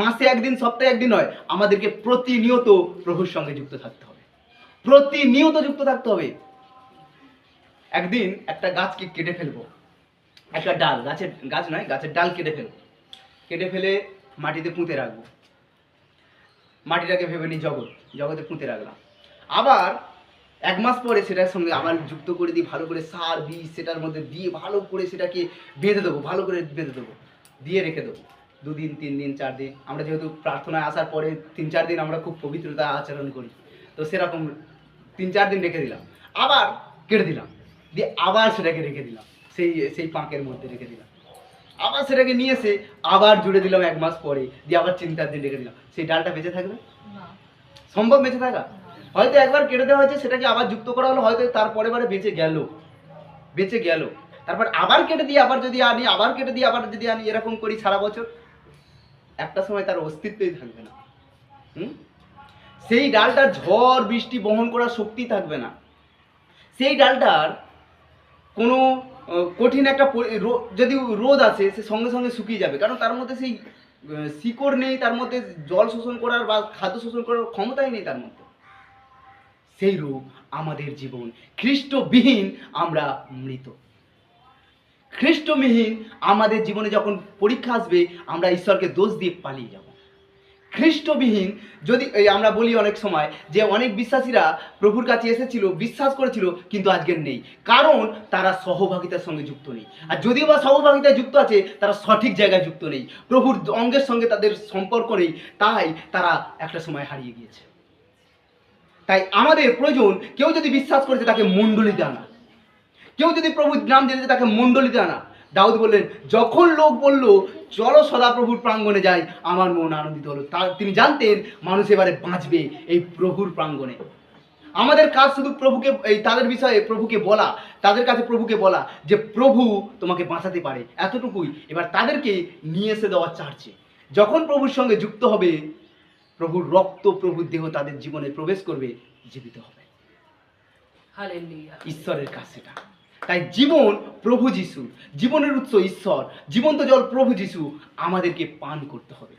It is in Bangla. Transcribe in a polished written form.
মাসে একদিন, সপ্তাহে একদিন নয়, আমাদেরকে প্রতিনিয়ত প্রভুর সঙ্গে যুক্ত থাকতে হবে, প্রতিনিয়ত যুক্ত থাকতে হবে। একদিন একটা গাছকে কেটে ফেলবো, একটা ডাল, গাছের ডাল কেটে ফেলবো, কেটে ফেলে মাটিতে পুঁতে রাখবো। মাটিটাকে ভেবে নিই জগতে পুঁতে রাখলাম। আবার 1 মাস পরে সেটার সঙ্গে আবার যুক্ত করে দিই, ভালো করে সার বীজ সেটার মধ্যে দিয়ে ভালো করে সেটাকে বেঁধে দেবো, ভালো করে বেঁধে দেবো, দিয়ে রেখে দেবো 2 দিন, 3 দিন, 4 দিন। আমরা যেহেতু প্রার্থনায় আসার পরে 3-4 দিন আমরা খুব পবিত্রতা আচরণ করি, তো সেরকম 3-4 দিন রেখে দিলাম, আবার কেটে দিলাম, দিয়ে আবার সেটাকে রেখে দিলাম, সেই পাঁকের মধ্যে রেখে দিলাম। আবার সেটাকে নিয়ে এসে আবার জুড়ে দিলাম 1 মাস পরে, দিয়ে আবার 3-4 দিন রেখে দিলাম। সেই ডালটা বেঁচে থাকবে? সম্ভব বেঁচে থাকা? হয়তো একবার কেটে দেওয়া হয়েছে, সেটাকে আবার যুক্ত করা হলো, হয়তো তার পরের বারে বেঁচে গেল। তারপর আবার কেটে দিয়ে আবার যদি আনি, আবার কেটে দিয়ে আবার যদি আনি, এরকম করি সারা বছর, একটা সময় তার অস্তিত্বই থাকবে না। সেই ডালটার ঝড় বৃষ্টি বহন করার শক্তি থাকবে না। সেই ডালটার কোনো কঠিন একটা যদি রোদ আসে, সে সঙ্গে সঙ্গে শুকিয়ে যাবে, কারণ তার মধ্যে সেই শিকড় নেই, তার মধ্যে জল শোষণ করার বা খাদ্য শোষণ করার ক্ষমতাই নেই তার মধ্যে। সেই রূপ আমাদের জীবন, খ্রিস্টবিহীন আমরা মৃত। খ্রিস্টবিহীন আমাদের জীবনে যখন পরীক্ষা আসবে, আমরা ঈশ্বরকে দোষ দিয়ে পালিয়ে যাব। খ্রিস্টবিহীন যদি আমরা বলি অনেক সময় যে অনেক বিশ্বাসীরা প্রভুর কাছে এসেছিল, বিশ্বাস করেছিল, কিন্তু আজকের নেই, কারণ তারা সহভাগিতার সঙ্গে যুক্ত নেই। আর যদিও বা সহভাগিতায় যুক্ত আছে, তারা সঠিক জায়গায় যুক্ত নেই, প্রভুর অঙ্গের সঙ্গে তাদের সম্পর্ক নেই, তাই তারা একটা সময় হারিয়ে গিয়েছে। তাই আমাদের প্রয়োজন, কেউ যদি বিশ্বাস করেছে তাকে মণ্ডলীতে আনা, কেউ যদি প্রভুর নাম দিয়েছে তাকে মণ্ডলীতে আনা। দাউদ বললেন, যখন লোক বলল চলো সদাপ্রভুর প্রাঙ্গণে যাই, আমার মন আনন্দিত হলো। তিনি জানতেন মানুষ এবারে বাঁচবে এই প্রভুর প্রাঙ্গণে। আমাদের কাজ শুধু প্রভুকে তাদের বিষয়ে প্রভুকে বলা, তাদের কাছে প্রভুকে বলা যে প্রভু তোমাকে বাঁচাতে পারে, এতটুকুই। এবার তাদেরকে নিয়ে এসে দেওয়া চার্চে, যখন প্রভুর সঙ্গে যুক্ত হবে, প্রভুর রক্ত, প্রভুর দেহ তাদের জীবনে প্রবেশ করবে, জীবিত হবে। হালেলুয়া। ঈশ্বরের কাজ সেটা। তাই জীবন প্রভু যিশু, জীবনের উৎস ঈশ্বর, জীবন্ত জল প্রভু যিশু, আমাদেরকে পান করতে হবে।